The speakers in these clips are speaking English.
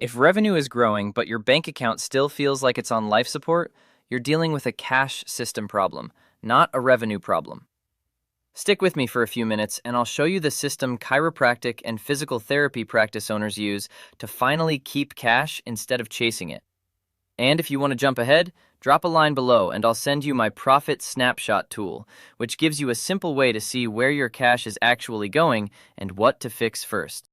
If revenue is growing, but your bank account still feels like it's on life support, you're dealing with a cash system problem, not a revenue problem. Stick with me for a few minutes, and I'll show you the system chiropractic and physical therapy practice owners use to finally keep cash instead of chasing it. And if you want to jump ahead, drop a line below and I'll send you my Profit Snapshot tool, which gives you a simple way to see where your cash is actually going and what to fix first.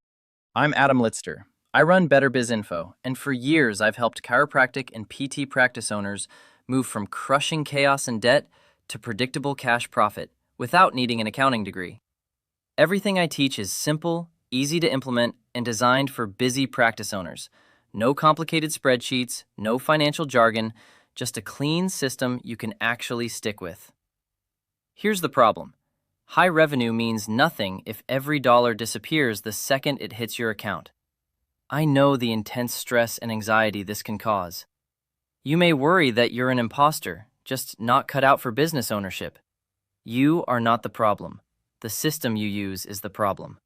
I'm Adam Litster. I run Better Biz Info, and for years I've helped chiropractic and PT practice owners move from crushing chaos and debt to predictable cash profit without needing an accounting degree. Everything I teach is simple, easy to implement, and designed for busy practice owners. No complicated spreadsheets, no financial jargon, just a clean system you can actually stick with. Here's the problem. High revenue means nothing if every dollar disappears the second it hits your account. I know the intense stress and anxiety this can cause. You may worry that you're an imposter, just not cut out for business ownership. You are not the problem. The system you use is the problem.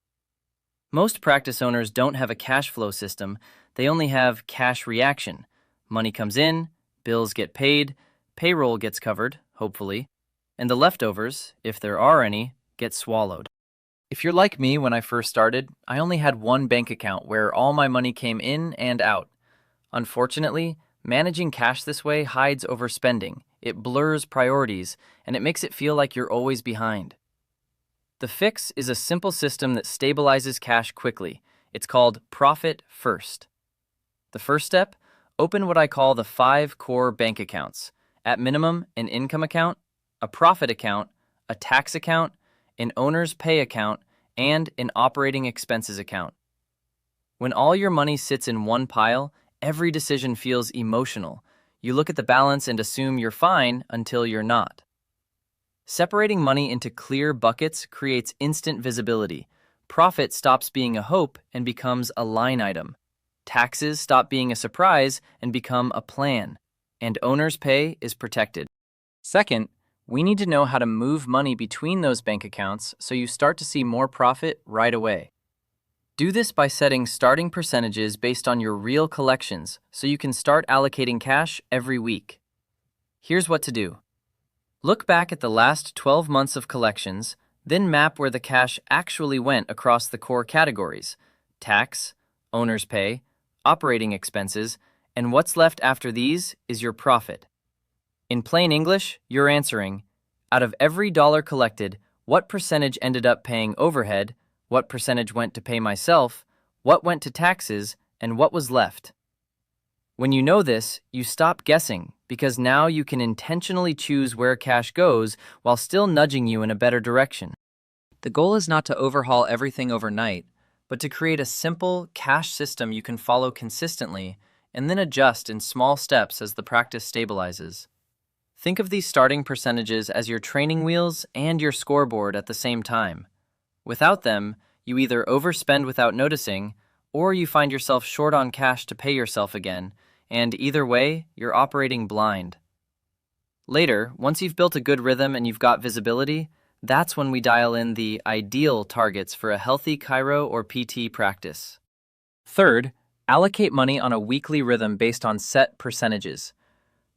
Most practice owners don't have a cash flow system, they only have cash reaction. Money comes in, bills get paid, payroll gets covered, hopefully, and the leftovers, if there are any, get swallowed. If you're like me when I first started, I only had one bank account where all my money came in and out. Unfortunately, managing cash this way hides overspending, it blurs priorities, and it makes it feel like you're always behind. The fix is a simple system that stabilizes cash quickly. It's called Profit First. The first step, open what I call the 5 core bank accounts. At minimum, an income account, a profit account, a tax account, an owner's pay account, and an operating expenses account. When all your money sits in one pile, every decision feels emotional. You look at the balance and assume you're fine until you're not. Separating money into clear buckets creates instant visibility. Profit stops being a hope and becomes a line item. Taxes stop being a surprise and become a plan. And owner's pay is protected. Second, we need to know how to move money between those bank accounts so you start to see more profit right away. Do this by setting starting percentages based on your real collections so you can start allocating cash every week. Here's what to do. Look back at the last 12 months of collections, then map where the cash actually went across the core categories: tax, owner's pay, operating expenses, and what's left after these is your profit. In plain English, you're answering, out of every dollar collected, what percentage ended up paying overhead, what percentage went to pay myself, what went to taxes, and what was left. When you know this, you stop guessing, because now you can intentionally choose where cash goes while still nudging you in a better direction. The goal is not to overhaul everything overnight, but to create a simple cash system you can follow consistently and then adjust in small steps as the practice stabilizes. Think of these starting percentages as your training wheels and your scoreboard at the same time. Without them, you either overspend without noticing, or you find yourself short on cash to pay yourself again, and either way, you're operating blind. Later, once you've built a good rhythm and you've got visibility, that's when we dial in the ideal targets for a healthy chiro or PT practice. Third, allocate money on a weekly rhythm based on set percentages.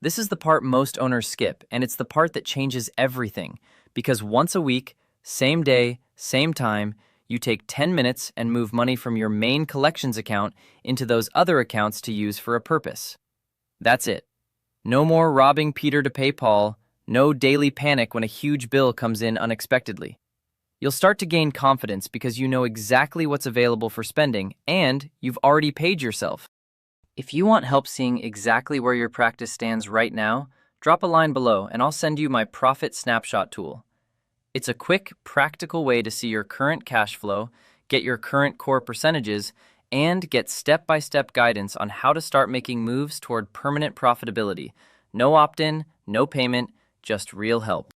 This is the part most owners skip, and it's the part that changes everything, because once a week, same day, same time, you take 10 minutes and move money from your main collections account into those other accounts to use for a purpose. That's it. No more robbing Peter to pay Paul, no daily panic when a huge bill comes in unexpectedly. You'll start to gain confidence because you know exactly what's available for spending, and you've already paid yourself. If you want help seeing exactly where your practice stands right now, drop a line below and I'll send you my Profit Snapshot tool. It's a quick, practical way to see your current cash flow, get your current core percentages, and get step-by-step guidance on how to start making moves toward permanent profitability. No opt-in, no payment, just real help.